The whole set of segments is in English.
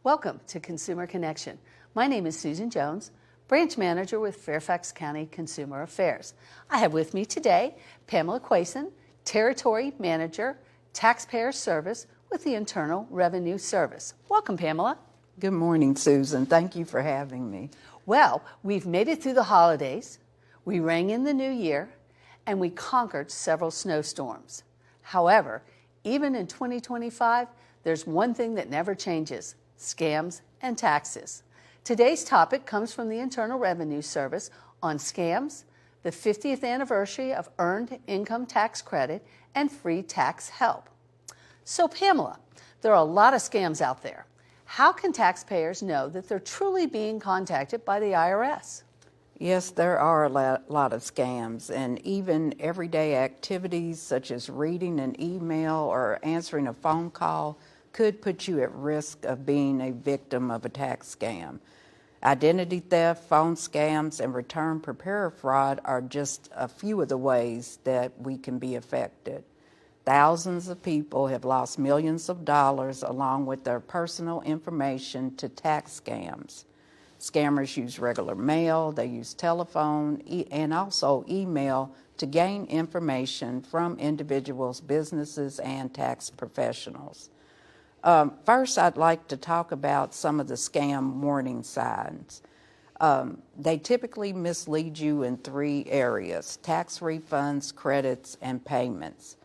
Welcome to Consumer Connection. My name is Susan Jones, Branch Manager with Fairfax County Consumer Affairs. I have with me today Pamela Quayson, Territory Manager, Taxpayer Service with the Internal Revenue Service. Welcome, Pamela. Good morning, Susan. Thank you for having me. Well, we've made it through the holidays, we rang in the new year, and we conquered several snowstorms. However, even in 2025, there's one thing that never changes: scams and taxes. Today's topic comes from the Internal Revenue Service on scams, the 50th anniversary of Earned Income Tax Credit, and free tax help. So, Pamela, there are a lot of scams out there. How can taxpayers know that they're truly being contacted by the IRS? Yes, there are a lot of scams, and even everyday activities such as reading an email or answering a phone call could put you at risk of being a victim of a tax scam. Identity theft, phone scams, and return preparer fraud are just a few of the ways that we can be affected. Thousands of people have lost millions of dollars along with their personal information to tax scams. Scammers use regular mail, they use telephone, and also email to gain information from individuals, businesses, and tax professionals. First, I'd like to talk about some of the scam warning signs. They typically mislead you in three areas: tax refunds, credits, and payments.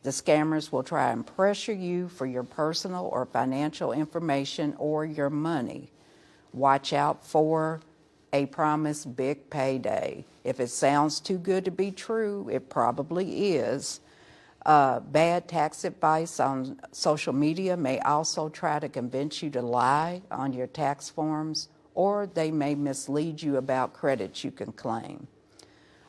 The scammers will try and pressure you for your personal or financial information or your money. Watch out for a promised big payday. If it sounds too good to be true, it probably is. Bad tax advice on social media may also try to convince you to lie on your tax forms, or they may mislead you about credits you can claim.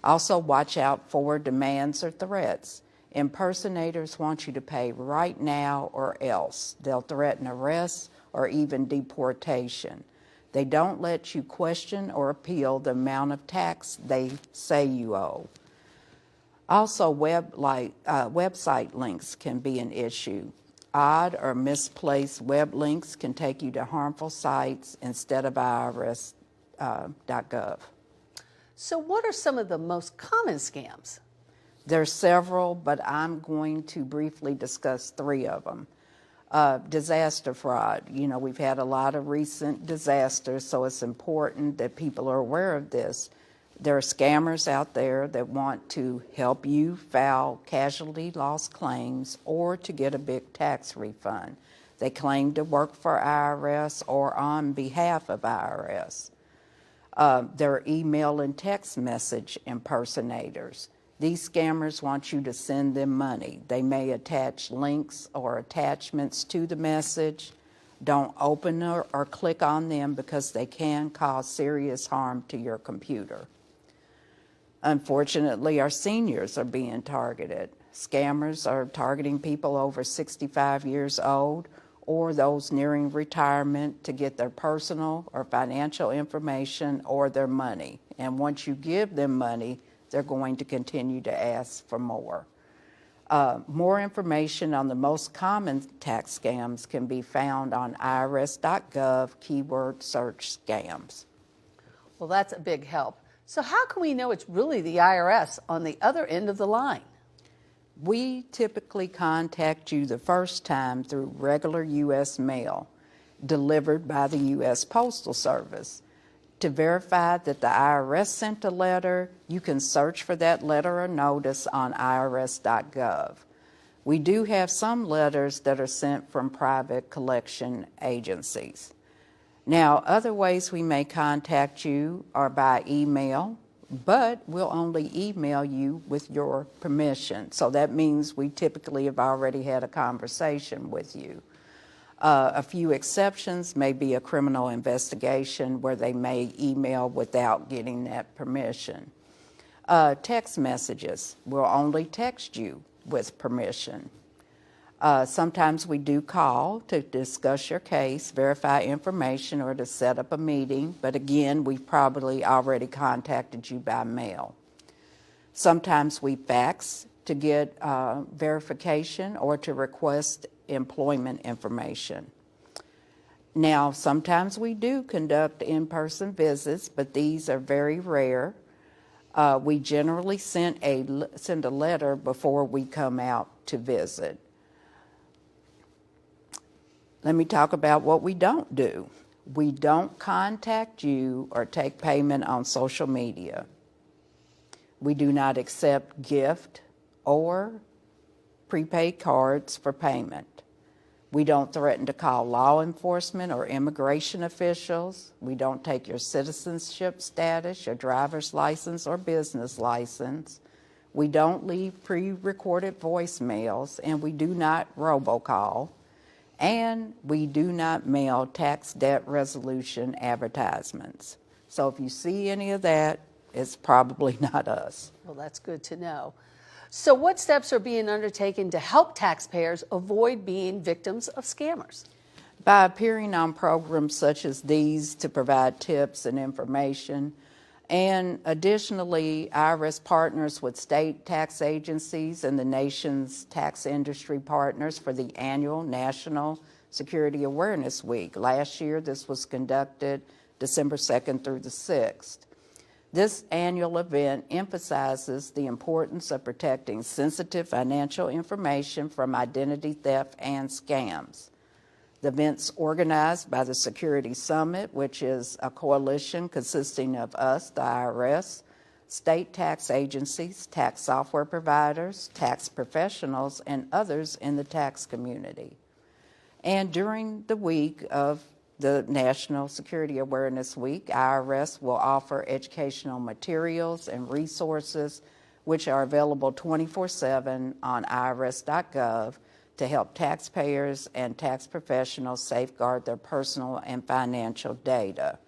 Also, watch out for demands or threats. Impersonators want you to pay right now or else. They'll threaten arrest or even deportation. They don't let you question or appeal the amount of tax they say you owe. Also, website links can be an issue. Odd or misplaced web links can take you to harmful sites instead of IRS.gov. So what are some of the most common scams? There's several, but I'm going to briefly discuss three of them. Disaster fraud. We've had a lot of recent disasters, so it's important that people are aware of this. There are scammers out there that want to help you file casualty loss claims or to get a big tax refund. They claim to work for IRS or on behalf of IRS. There are email and text message impersonators. These scammers want you to send them money. They may attach links or attachments to the message. Don't open or click on them because they can cause serious harm to your computer. Unfortunately, our seniors are being targeted. Scammers are targeting people over 65 years old or those nearing retirement to get their personal or financial information or their money. And once you give them money, they're going to continue to ask for more. More information on the most common tax scams can be found on irs.gov keyword search scams. Well, that's a big help. So how can we know it's really the IRS on the other end of the line? We typically contact you the first time through regular U.S. mail delivered by the U.S. Postal Service. To verify that the IRS sent a letter, you can search for that letter or notice on irs.gov. We do have some letters that are sent from private collection agencies. Now, other ways we may contact you are by email, but we'll only email you with your permission. So that means we typically have already had a conversation with you. A few exceptions may be a criminal investigation where they may email without getting that permission. Text messages, we'll only text you with permission. Sometimes we do call to discuss your case, verify information, or to set up a meeting, but again, we've probably already contacted you by mail. Sometimes we fax to get verification or to request employment information. Now, sometimes we do conduct in-person visits, but these are very rare. We generally send a letter before we come out to visit. Let me talk about what we don't do. We don't contact you or take payment on social media. We do not accept gift or prepaid cards for payment. We don't threaten to call law enforcement or immigration officials. We don't take your citizenship status, your driver's license, or business license. We don't leave pre-recorded voicemails, and we do not robocall. And we do not mail tax debt resolution advertisements. So if you see any of that, it's probably not us. Well, that's good to know. So what steps are being undertaken to help taxpayers avoid being victims of scammers? By appearing on programs such as these to provide tips and information, and additionally, IRS partners with state tax agencies and the nation's tax industry partners for the annual National Security Awareness Week. Last year, this was conducted December 2nd through the 6th. This annual event emphasizes the importance of protecting sensitive financial information from identity theft and scams. The event's organized by the Security Summit, which is a coalition consisting of us, the IRS, state tax agencies, tax software providers, tax professionals, and others in the tax community. And during the week of the National Security Awareness Week, IRS will offer educational materials and resources which are available 24/7 on irs.gov to help taxpayers and tax professionals safeguard their personal and financial data.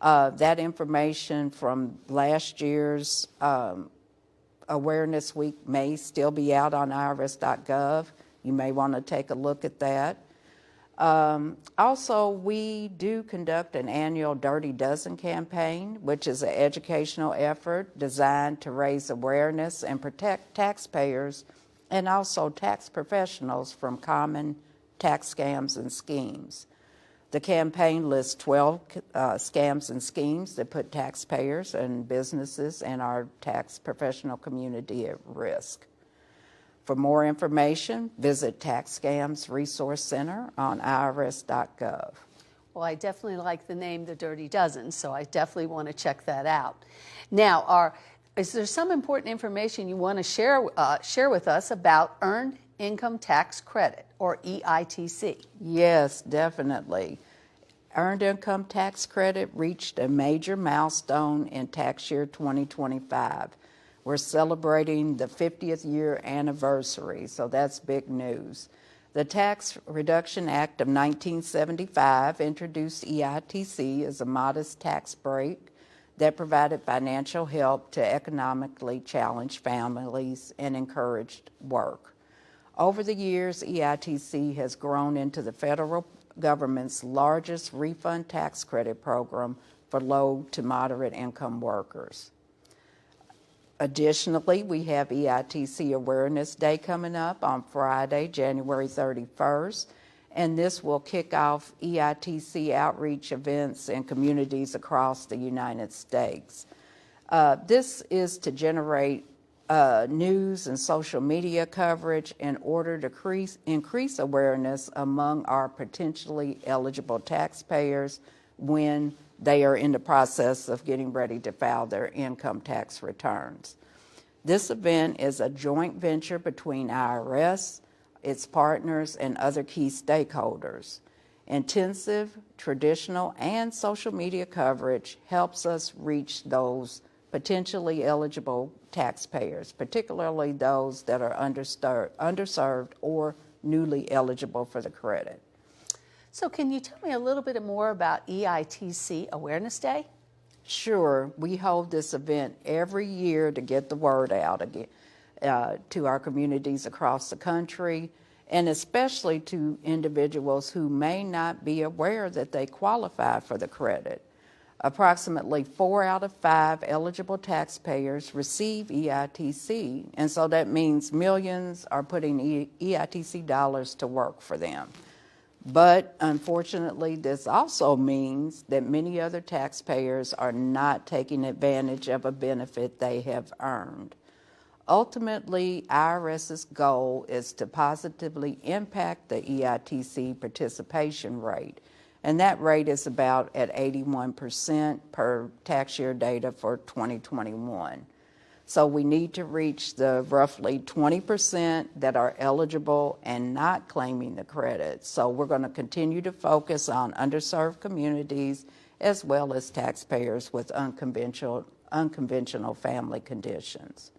That information from last year's Awareness Week may still be out on irs.gov. You may want to take a look at that. Also, we do conduct an annual Dirty Dozen campaign, which is an educational effort designed to raise awareness and protect taxpayers and also tax professionals from common tax scams and schemes. The campaign lists 12 scams and schemes that put taxpayers and businesses and our tax professional community at risk. For more information, visit Tax Scams Resource Center on irs.gov. Well, I definitely like the name The Dirty Dozen, so I definitely want to check that out. Now, is there some important information you want to share with us about Earned Income Tax Credit, or EITC? Yes, definitely. Earned Income Tax Credit reached a major milestone in tax year 2025. We're celebrating the 50th year anniversary, so that's big news. The Tax Reduction Act of 1975 introduced EITC as a modest tax break that provided financial help to economically challenged families and encouraged work. Over the years, EITC has grown into the federal government's largest refund tax credit program for low to moderate income workers. Additionally, we have EITC Awareness Day coming up on Friday, January 31st, and this will kick off EITC outreach events in communities across the United States. This is to generate news and social media coverage in order to increase awareness among our potentially eligible taxpayers when they are in the process of getting ready to file their income tax returns. This event is a joint venture between IRS, its partners, and other key stakeholders. Intensive, traditional, and social media coverage helps us reach those potentially eligible taxpayers, particularly those that are underserved or newly eligible for the credit. So can you tell me a little bit more about EITC Awareness Day? Sure. We hold this event every year to get the word out again, to our communities across the country, and especially to individuals who may not be aware that they qualify for the credit. Approximately 4 out of 5 eligible taxpayers receive EITC, and so that means millions are putting EITC dollars to work for them. But unfortunately, this also means that many other taxpayers are not taking advantage of a benefit they have earned. Ultimately, IRS's goal is to positively impact the EITC participation rate, and that rate is about at 81% per tax year data for 2021. So we need to reach the roughly 20% that are eligible and not claiming the credit. So we're going to continue to focus on underserved communities as well as taxpayers with unconventional family conditions.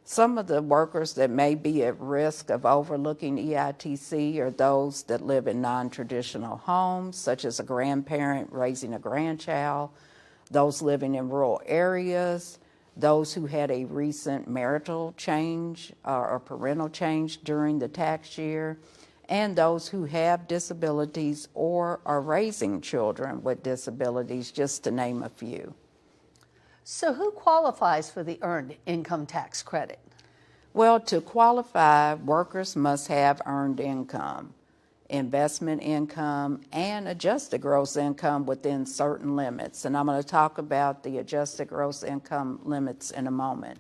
Some of the workers that may be at risk of overlooking EITC are those that live in non-traditional homes, such as a grandparent raising a grandchild, those living in rural areas, those who had a recent marital change or parental change during the tax year, and those who have disabilities or are raising children with disabilities, just to name a few. So who qualifies for the Earned Income Tax Credit? Well, to qualify, workers must have earned income, investment income, and adjusted gross income within certain limits. And I'm going to talk about the adjusted gross income limits in a moment.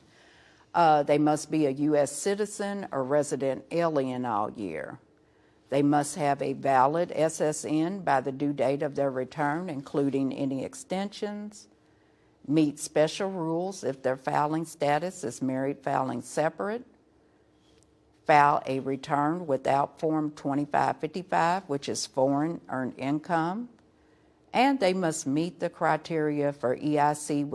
They must be a U.S. citizen or resident alien all year. They must have a valid SSN by the due date of their return, including any extensions. Meet special rules if their filing status is married filing separate. File a return without Form 2555, which is foreign earned income. And they must meet the criteria for EIC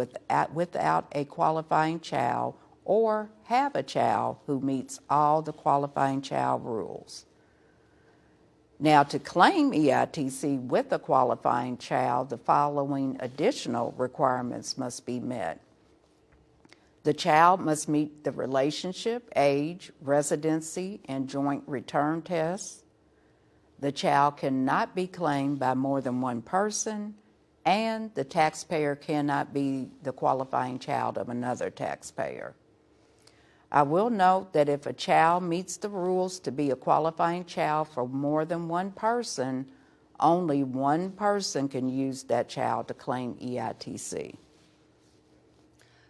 without a qualifying child or have a child who meets all the qualifying child rules. Now, to claim EITC with a qualifying child, the following additional requirements must be met. The child must meet the relationship, age, residency, and joint return tests. The child cannot be claimed by more than one person, and the taxpayer cannot be the qualifying child of another taxpayer. I will note that if a child meets the rules to be a qualifying child for more than one person, only one person can use that child to claim EITC.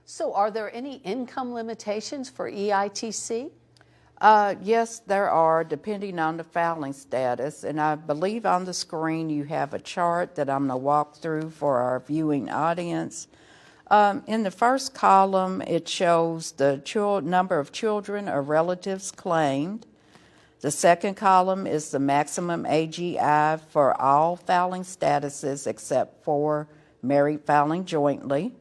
So are there any income limitations for EITC? Yes, there are, depending on the filing status. And I believe on the screen you have a chart that I'm going to walk through for our viewing audience. In the first column, it shows the number of children or relatives claimed. The second column is the maximum AGI for all filing statuses except for married filing jointly.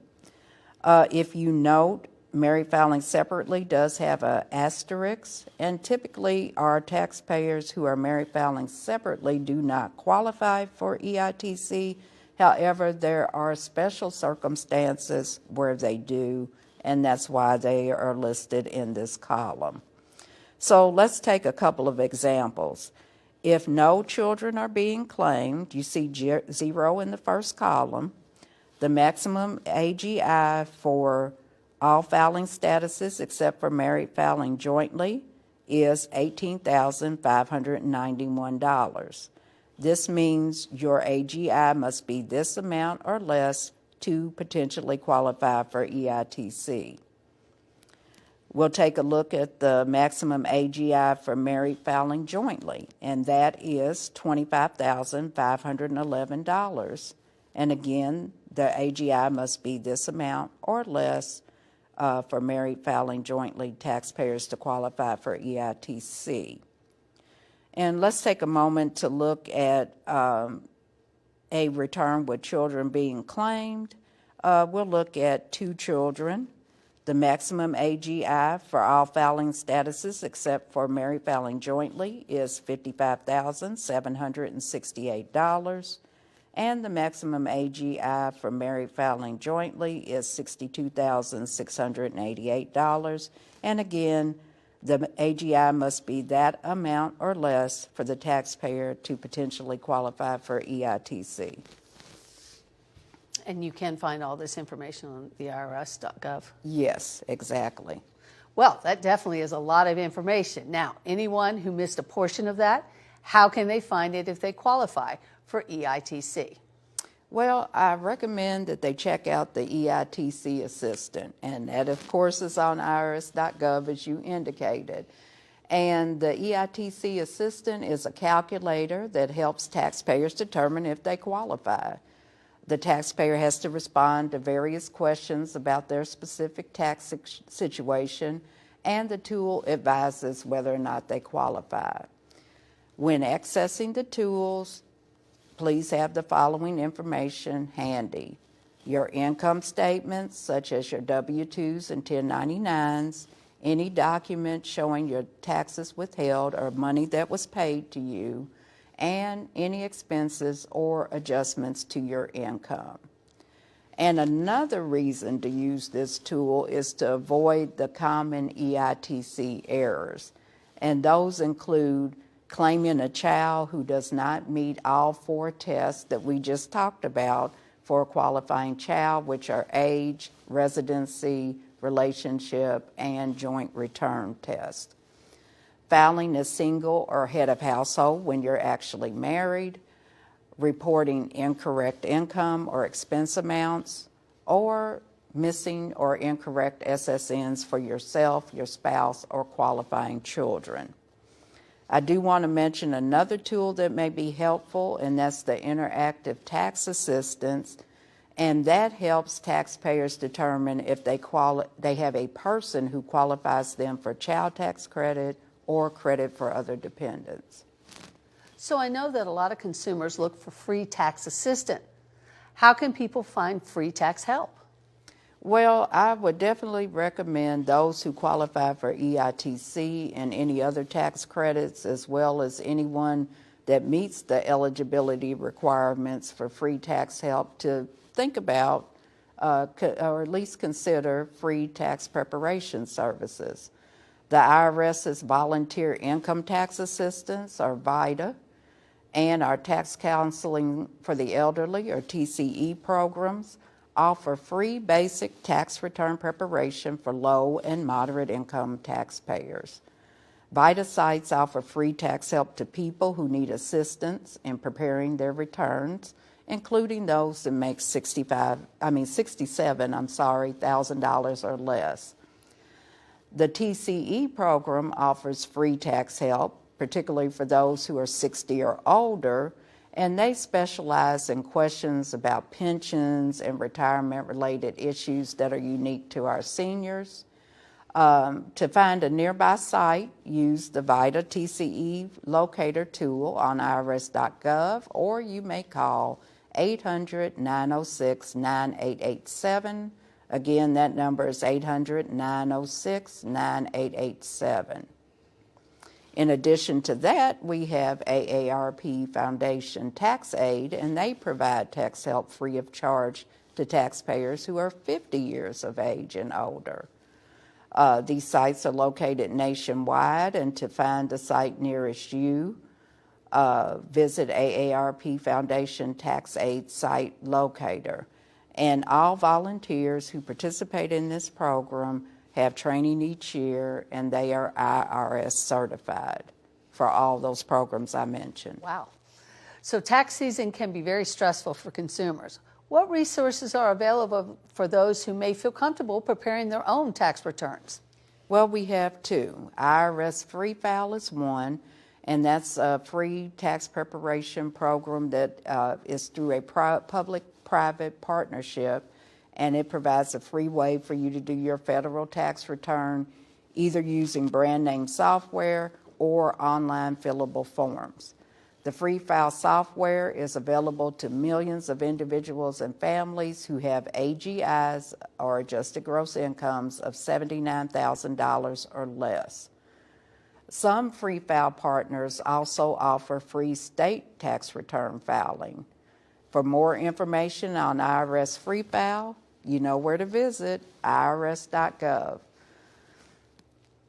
If you note, married filing separately does have an asterisk, and typically our taxpayers who are married filing separately do not qualify for EITC. However, there are special circumstances where they do, and that's why they are listed in this column. So let's take a couple of examples. If no children are being claimed, you see 0 in the first column. The maximum AGI for all filing statuses except for married filing jointly is $18,591. This means your AGI must be this amount or less to potentially qualify for EITC. We'll take a look at the maximum AGI for married filing jointly, and that is $25,511. And again, the AGI must be this amount or less for married filing jointly taxpayers to qualify for EITC. And let's take a moment to look at a return with children being claimed. We'll look at 2 children. The maximum AGI for all filing statuses except for married filing jointly is $55,768. And the maximum AGI for married filing jointly is $62,688. And again, the AGI must be that amount or less for the taxpayer to potentially qualify for EITC. And you can find all this information on the IRS.gov. Yes, exactly. Well, that definitely is a lot of information. Now, anyone who missed a portion of that How can they find it if they qualify for EITC? Well, I recommend that they check out the EITC Assistant, and that, of course, is on irs.gov, as you indicated. And the EITC Assistant is a calculator that helps taxpayers determine if they qualify. The taxpayer has to respond to various questions about their specific tax situation, and the tool advises whether or not they qualify. When accessing the tools, please have the following information handy: your income statements, such as your W-2s and 1099s, any document showing your taxes withheld or money that was paid to you, and any expenses or adjustments to your income. And another reason to use this tool is to avoid the common EITC errors, and those include claiming a child who does not meet all 4 tests that we just talked about for a qualifying child, which are age, residency, relationship, and joint return test. Filing as single or head of household when you're actually married, reporting incorrect income or expense amounts, or missing or incorrect SSNs for yourself, your spouse, or qualifying children. I do want to mention another tool that may be helpful, and that's the Interactive Tax Assistance, and that helps taxpayers determine if they have a person who qualifies them for child tax credit or credit for other dependents. So I know that a lot of consumers look for free tax assistance. How can people find free tax help? Well, I would definitely recommend those who qualify for EITC and any other tax credits, as well as anyone that meets the eligibility requirements for free tax help, to think about or at least consider free tax preparation services. The IRS's Volunteer Income Tax Assistance, or VITA, and our Tax Counseling for the Elderly, or TCE programs, offer free basic tax return preparation for low and moderate income taxpayers. VITA sites offer free tax help to people who need assistance in preparing their returns, including those that make $67,000 or less. The TCE program offers free tax help, particularly for those who are 60 or older, and they specialize in questions about pensions and retirement-related issues that are unique to our seniors. To find a nearby site, use the VITA TCE locator tool on irs.gov, or you may call 800-906-9887. Again, that number is 800-906-9887. In addition to that, we have AARP Foundation Tax Aid, and they provide tax help free of charge to taxpayers who are 50 years of age and older. These sites are located nationwide, and to find the site nearest you, visit AARP Foundation Tax Aid site locator. And all volunteers who participate in this program have training each year, and they are IRS certified for all those programs I mentioned. Wow. So tax season can be very stressful for consumers. What resources are available for those who may feel comfortable preparing their own tax returns? Well, we have 2. IRS Free File is one, and that's a free tax preparation program that is through a public-private partnership, and it provides a free way for you to do your federal tax return, either using brand name software or online fillable forms. The Free File software is available to millions of individuals and families who have AGIs, or adjusted gross incomes, of $79,000 or less. Some Free File partners also offer free state tax return filing. For more information on IRS Free File, you know where to visit, irs.gov.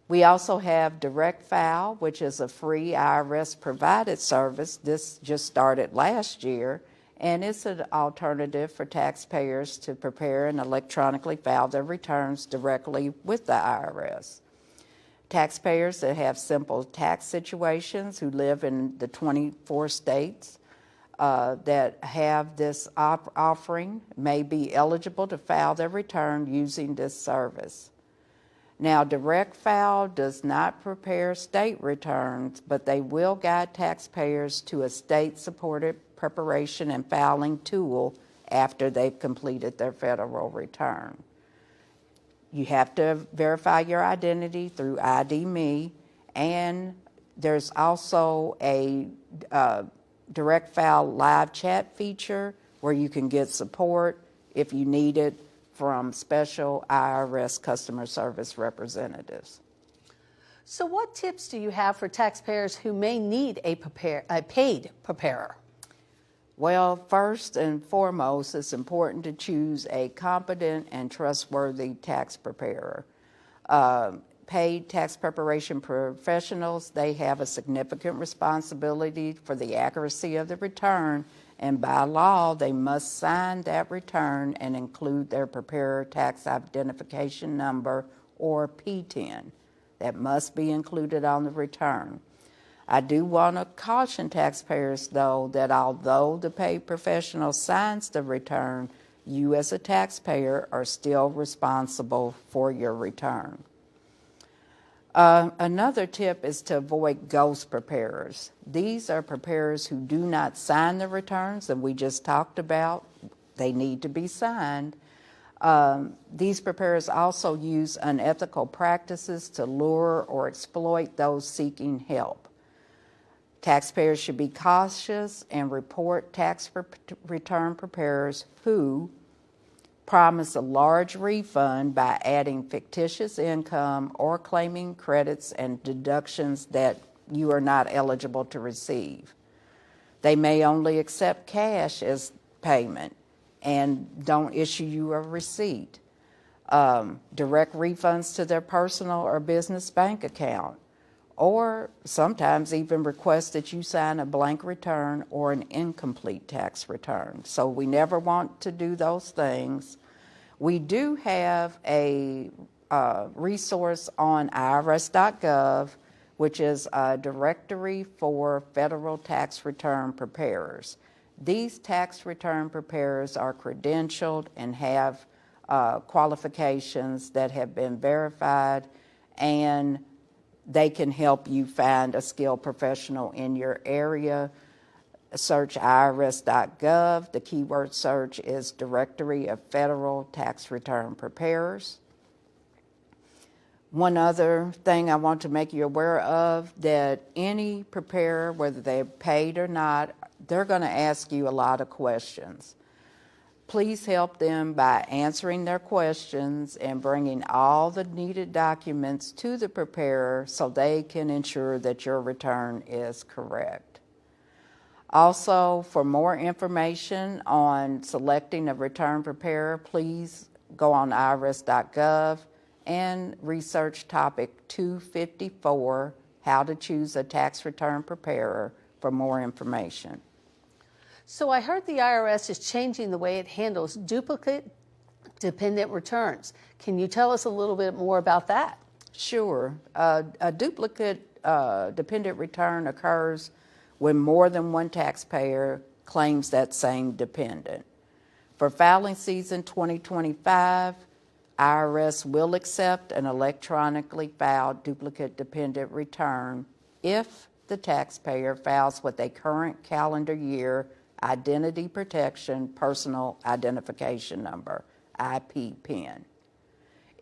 We also have Direct File, which is a free IRS-provided service. This just started last year, and it's an alternative for taxpayers to prepare and electronically file their returns directly with the IRS. Taxpayers that have simple tax situations who live in the 24 states that have this offering may be eligible to file their return using this service. Now, Direct File does not prepare state returns, but they will guide taxpayers to a state-supported preparation and filing tool after they've completed their federal return. You have to verify your identity through ID.me, and there's also a Direct File live chat feature where you can get support if you need it from special IRS customer service representatives. So what tips do you have for taxpayers who may need a paid preparer? Well, first and foremost, it's important to choose a competent and trustworthy tax preparer. Paid tax preparation professionals, they have a significant responsibility for the accuracy of the return, and by law, they must sign that return and include their preparer tax identification number, or PTIN. That must be included on the return. I do want to caution taxpayers, though, that although the paid professional signs the return, you as a taxpayer are still responsible for your return. Another tip is to avoid ghost preparers. These are preparers who do not sign the returns, and we just talked about they need to be signed. These preparers also use unethical practices to lure or exploit those seeking help. Taxpayers should be cautious and report tax return preparers who promise a large refund by adding fictitious income or claiming credits and deductions that you are not eligible to receive. They may only accept cash as payment and don't issue you a receipt. Direct refunds to their personal or business bank account, or sometimes even request that you sign a blank return or an incomplete tax return. So we never want to do those things. We do have a resource on IRS.gov, which is a directory for federal tax return preparers. These tax return preparers are credentialed and have qualifications that have been verified, and they can help you find a skilled professional in your area. Search IRS.gov. The keyword search is Directory of Federal Tax Return Preparers. One other thing I want to make you aware of, that any preparer, whether they're paid or not, they're going to ask you a lot of questions. Please help them by answering their questions and bringing all the needed documents to the preparer so they can ensure that your return is correct. Also, for more information on selecting a return preparer, please go on irs.gov and research topic 254, How to Choose a Tax Return Preparer, for more information. So I heard the IRS is changing the way it handles duplicate dependent returns. Can you tell us a little bit more about that? Sure. A duplicate dependent return occurs when more than one taxpayer claims that same dependent. For filing season 2025, IRS will accept an electronically filed duplicate dependent return if the taxpayer files with a current calendar year Identity Protection Personal Identification Number, IPPN.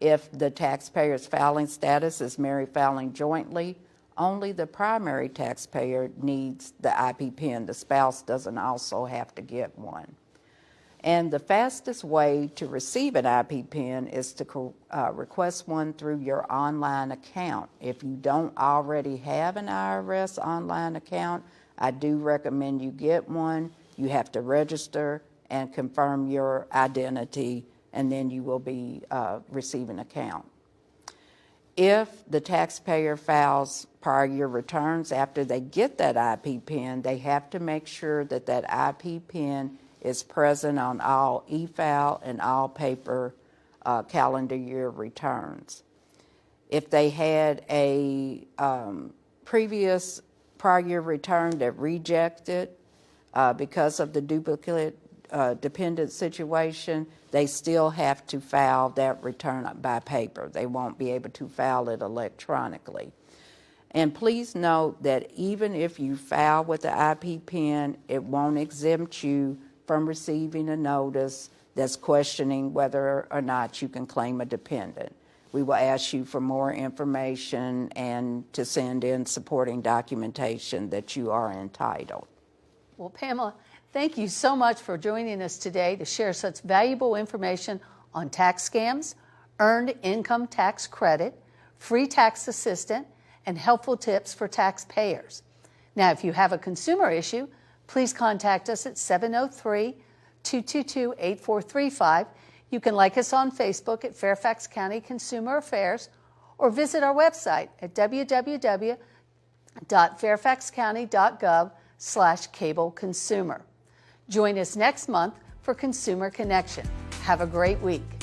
If the taxpayer's filing status is married filing jointly, only the primary taxpayer needs the IPPN. The spouse doesn't also have to get one. And the fastest way to receive an IPPN is to request one through your online account. If you don't already have an IRS online account, I do recommend you get one. You have to register and confirm your identity, and then you will be receiving an account. If the taxpayer files prior year returns after they get that IPPN, they have to make sure that that IPPN is present on all e-file and all paper calendar year returns. If they had a previous prior year return that rejected because of the duplicate dependent situation, they still have to file that return by paper. They won't be able to file it electronically. And please note that even if you file with the IPPN, it won't exempt you from receiving a notice that's questioning whether or not you can claim a dependent. We will ask you for more information and to send in supporting documentation that you are entitled. Well, Pamela, thank you so much for joining us today to share such valuable information on tax scams, earned income tax credit, free tax assistance, and helpful tips for taxpayers. Now, if you have a consumer issue, please contact us at 703-222-8435. You can like us on Facebook at Fairfax County Consumer Affairs or visit our website at www.fairfaxcounty.gov/cableconsumer. Join us next month for Consumer Connection. Have a great week.